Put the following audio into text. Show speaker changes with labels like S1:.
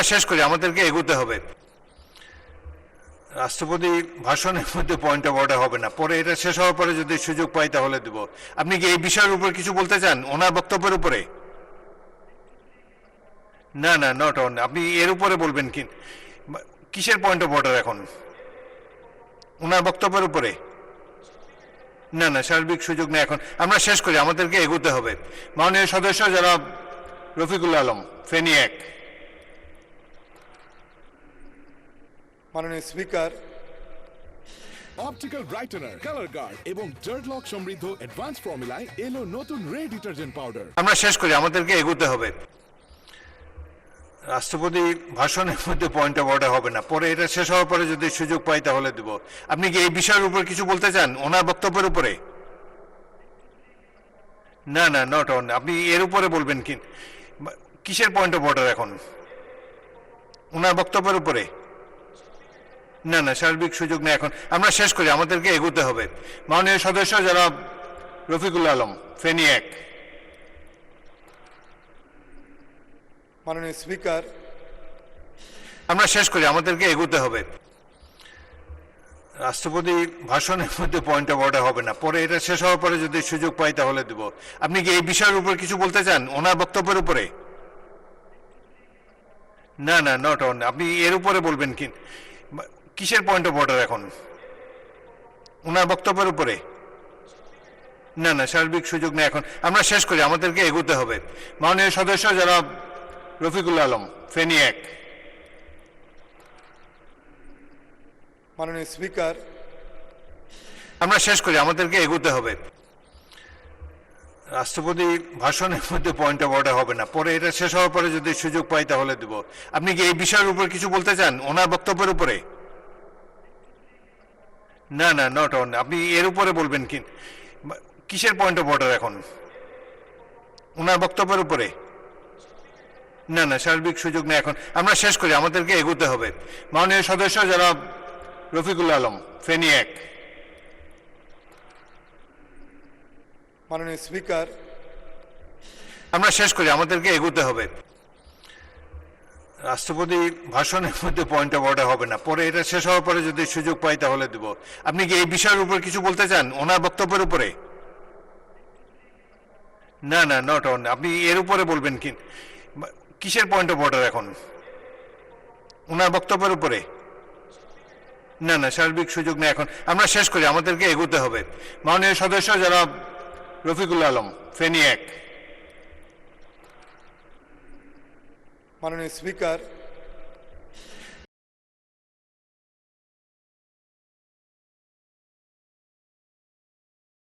S1: আমরা শেষ করি, আমাদেরকে এগোতে হবে। রাষ্ট্রপতি ভাষণের মধ্যে পয়েন্ট অফ অর্ডার হবে না, পরে এটা শেষ হওয়ার পরে যদি সুযোগ পাই তাহলে দেব। আপনি কি এই বিষয়ের উপর কিছু বলতে চান, ওনার বক্তব্যের উপরে? না না, নট অন। আপনি এর উপরে বলবেন কি? কিসের পয়েন্ট অফ অর্ডার এখন? ওনার বক্তব্যের উপরে? না না, সার্বিক সুযোগ নেই এখন। আমরা শেষ করি, আমাদেরকে এগোতে হবে। মাননীয় সদস্য যারা রফিকুল আলম, ফেনী এক।
S2: মাননীয় স্পিকার,
S3: অপটিক্যাল ব্রাইটেনার, কালার গার্ড এবং ডার্ট লক সমৃদ্ধ অ্যাডভান্স ফর্মুলায় এলো নতুন রে ডিটারজেন্ট পাউডার।
S1: আমরা শেষ করি, আমাদেরকে এগোতে হবে। রাষ্ট্রপতি ভাষণের মধ্যে পয়েন্ট অফ অর্ডার হবে না, পরে এটা শেষ হওয়ার পরে যদি সুযোগ পাই তাহলে দেব। আপনি কি এই বিষয়ের উপর কিছু বলতে চান, ওনার বক্তব্যের উপরে? না না, নট অন। আপনি এর উপরে বলবেন কি? কিসের পয়েন্ট অফ অর্ডার এখন? ওনার বক্তব্যের উপরে? না না, সার্বিক সুযোগ নেই এখন। আমরা শেষ করি, আমাদেরকে এগোতে হবে। মাননীয় সদস্য যারা রফিকুল আলম, ফেনী এক।
S2: মাননীয় স্পিকার,
S1: আমরা শেষ করি, আমাদেরকে এগোতে হবে। রাষ্ট্রপতি ভাষণের মধ্যে পয়েন্ট অফ অর্ডার হবে না, পরে এটা শেষ হওয়ার পরে যদি সুযোগ পাই তাহলে দেব। আপনি কি এই বিষয়ের উপর কিছু বলতে চান, ওনার বক্তব্যের উপরে? না না, নট অন। আপনি এর উপরে বলবেন কি? কিসের পয়েন্ট অফ অর্ডার এখন? ওনার বক্তব্যের উপরে? না না, সার্বিক সুযোগ নেই এখন। আমরা শেষ করি, আমাদেরকে এগোতে হবে। মাননীয় সদস্য যারা রফিকুল আলম, ফেনী এক।
S2: মাননীয় স্পিকার,
S1: আমরা শেষ করি, আমাদেরকে এগোতে হবে। রাষ্ট্রপতি ভাষণের মধ্যে পয়েন্ট অফ অর্ডার হবে না, পরে এটা শেষ হওয়ার পরে যদি সুযোগ পাই তাহলে দেব। আপনি কি এই বিষয়ের উপর কিছু বলতে চান, ওনার বক্তব্যের উপরে? না না, নট অন। আপনি এর উপরে বলবেন কি? কিসের পয়েন্ট অফ অর্ডার এখন? ওনার বক্তব্যের উপরে? না না, সার্বিক সুযোগ নেই এখন। আমরা শেষ করি, আমাদেরকে এগোতে হবে। মাননীয় সদস্য যারা রফিকুল আলম, ফেনী এক।
S2: মাননীয় স্পিকার,
S1: আমরা শেষ করি, আমাদেরকে এগোতে হবে। রাষ্ট্রপতি ভাষণের মধ্যে পয়েন্ট অফ অর্ডার হবে না, পরে এটা শেষ হওয়ার পরে যদি সুযোগ পাই তাহলে দেব। আপনি কি এই বিষয়ের উপর কিছু বলতে চান, ওনার বক্তব্যের উপরে? না না, নট অন। আপনি এর উপরে বলবেন কি? কিসের পয়েন্ট অফ অর্ডার এখন? ওনার বক্তব্যের উপরে? না না, সার্বিক সুযোগ নেই এখন। আমরা শেষ করি, আমাদেরকে এগোতে হবে। মাননীয় সদস্য যারা রফিকুল আলম, ফেনী এক।
S2: মাননীয় স্পিকার,